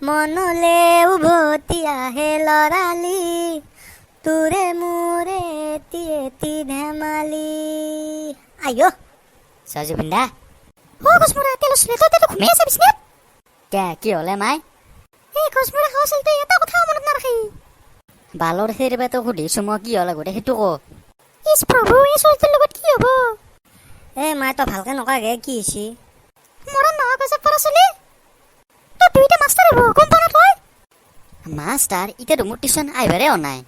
মনলে উভতি আহে লৰালি তোৰে মোৰে এটি এটি ধেমালি আইও সজুবিন দা ও কসমৰা তেল চলে তই ঘুমাই আছে বিছনাত কি হলে মাই এই কসমৰা খাওছিল তই এটা কথা মনত নাৰাখি বালৰ হেৰিবা তো সুধিছো মই কি হলে গোটে সেইটো কো ইস প্ৰভু এই চলটোৰ লগত কি হ'ব মাই তো ভালকে নকাগে কি হৈছি মৰণ নহয় কৈছে পৰা চলি তো দুইটা মাষ্টাৰ হ'ব গম পাৱ তই মাষ্টাৰ ইটা মোৰ টিউচন আইবাৰে অনাই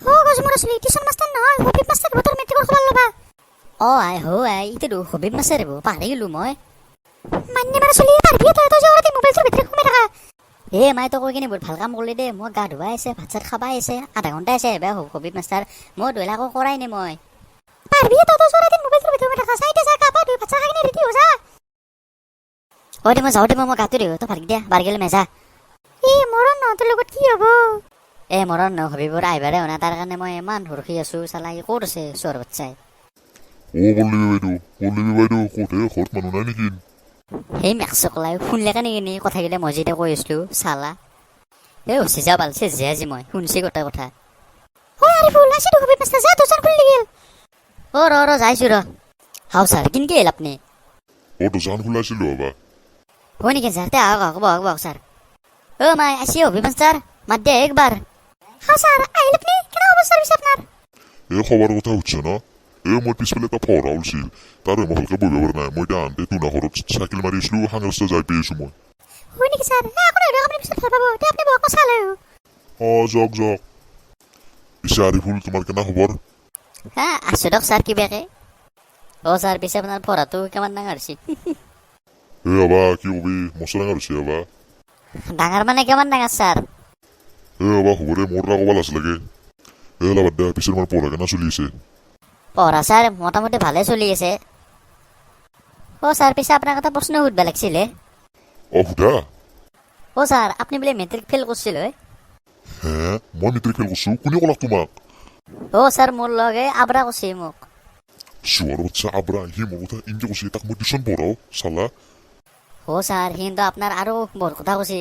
ও কসমৰা চলি টিউচন মাষ্টাৰ নহয় হবি মাষ্টাৰ হ'ব তোৰ মেট্ৰিকৰ খবৰ ল'বা আই ইটা হবিব মাষ্টাৰ হ'ব পাহৰি গলো মই মান্য মাৰা চলি পাৰবি তই যে অলৰেডি মোবাইলটোৰ ভিতৰত সোমাই থাকা মাই তো কৈ কিনে বহুত ভাল কাম কৰিলি দে মই গা ধুৱাই আছে ভাত চাত খাবাই আছে আধা ঘণ্টা আছে এবাৰ হবিব মাষ্টাৰ মই দুৱেলা আকৌ কৰাই নাই মই পাৰবি তই যে অলৰেডি মোবাইলটোৰ ভিতৰত সোমাই থাকা চাইতে যা কাপা দুই ভাত চাত খাই কিনে ৰেডি হৈ যা দে মই যাওঁ দে মই গাটো দিওঁ তই ভালকে দিয়া বাৰ গেলে মেজা মৰণ নহয় তোৰ লগত কি হ'ব মৰণ ন হবিবৰ আহিবাৰে অনা তাৰ কাৰণে মই ইমান ৰখি আছো চালা ক'ত আছে চোৰ বাচ্চাই পল্লৱী বাইদেউ ক'তে ঘৰত মানুহ নাই নেকি সেই মেক্সকলাই শুনলে কাৰণে কিনি কথাকেইটা মই যেতিয়া কৈ আছিলো চালা হৈছে যা পালছে যে আজি মই শুনছি গোটেই কথা হবি মাষ্টাৰ যা তোৰ খুলি গেল ৰ যাইছো ৰ হাও ছাৰ কিনকে আহিল আপুনি দোকান খোলাইছিলো হবা হয় নেকি ছাৰ তে আহক বহক ছাৰ মাই আসি হবি মাষ্টাৰ মাত দে একবাৰ হ্যাঁ স্যাৰ আহিল আপনি কেন অবস্থা হইছে আপনাৰ খবৰ কথা হচ্ছে না মই পিছফালে এটা ফৰা ওলছিল তাৰ মই ভালকে বহিব পৰা নাই মই এতিয়া আনতে তুনা ঘৰত চাইকেল মাৰি আছিলো হাঙৰ ৰাস্তা যাই পাইছো মই হয় নেকি স্যার আপুনি পিছত ভাল পাব তে আপনি বক চালে যাওক পিছে আৰিফুল তোমাৰ কেনা খবৰ আছো দক ছাৰ কিবাকে ছাৰ পিছে আপোনাৰ পঢ়াটো কিমান ডাঙৰ হৈছে হবা কি কবি মস্ত ডাঙৰ হৈছে হবা ডাঙৰ মানে কিমান ডাঙৰ ছাৰ হবা হবৰে মোৰ ক'ব লাজ লাগে বাদ দে পিছে তোমাৰ পঢ়া কেনা চলি আছে পঢ়া ছাৰ মোটামুটি ভালে চলি আছে ছাৰ পিছে আপোনাক এটা প্ৰশ্ন সুধিব লাগিছিলে সুধা ছাৰ আপুনি বোলে মেট্ৰিক ফেইল কৰিছিল মই মেট্ৰিক ফেইল কৰিছো কোনে ক'লাক তোমাক ছাৰ মোৰ লগে আবৰা কৈছে মোক চোৱাৰ বাচ্চা আবৰা সি মোৰ কথা ইনকে কৈছে তাক মই টিউচন পঢ়াও চালা ছাৰ কিন্তু আপোনাৰ আৰু বহুত কথা কৈছে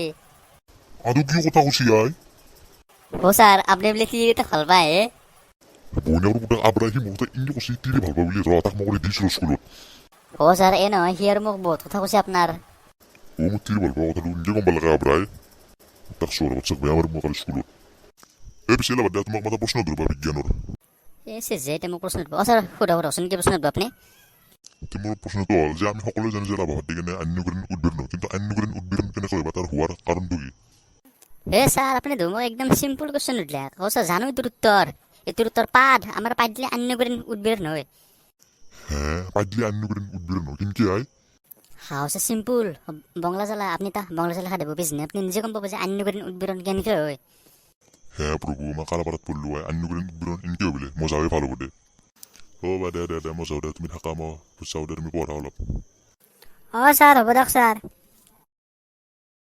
আৰু কি কথা কৈছি আই ছাৰ আপুনি বোলে সি ভাল পায় বইনাৰ গোটেই আবৰা সি মোৰ কথা ইনকে কৈছে তিৰি ভাল পাব বুলি তাক মই কৰি দিছিলো স্কুলত ছাৰ নহয় সি আৰু মোক বহুত কথা কৈছে আপোনাৰ মই তিৰি ভাল পাব কথাটো ইনকে গম পালে আবৰাই তাক চোৱাৰ বাচ্চাক বেয়া মাৰিম মই কালি স্কুলত পিছে বাদ দে তোমাক এটা প্ৰশ্ন ধৰিবা বিজ্ঞানৰ মোক প্ৰশ্ন ছাৰ সোধকচোন কি প্ৰশ্ন আপুনি মোৰ প্ৰশ্নটো হ'ল যে আমি সকলোৱে জানো যে লাভাবাদ দি কেনে আন্যগ্ৰহণ উদ্বীৰণ কিন্তু আন্যগ্ৰহণ উদ্বীৰণ কেনেকৈ হয় তাৰ হোৱাৰ কাৰণটো কি ছাৰ আপুনি মোক একদম চিম্পল কুৱেশ্যন সুধিলে ছাৰ জানো এইটোৰ উত্তৰ পাঠ আমাৰ পাঠ দিলে আন্যগ্ৰহণ উদ্বীৰণ হয় পাঠ দিলে আন্যগ্ৰহণ উদ্বীৰণ হয় কেনেকৈ হয় হৈছে চিম্পুল বংলা জ্বালা আপুনি বংলা জ্বালা খাব পিছনে আপুনি নিজে গম পাব যে আন্যগ্ৰহণ উদ্বীৰণ কেনেকৈ হয় প্ৰভু মই কালাপাৰাত পঢ়লো হয় আন্যগ্ৰহণ উদ্বীৰণ এনেকৈ বোলে মই যাওঁৱে ভাল হ'ব দে দে মই যাওঁ দে তুমি থাকা মই যাওঁ দে তুমি পঢ়া অলপ ছাৰ হ'ব দিয়ক ছাৰ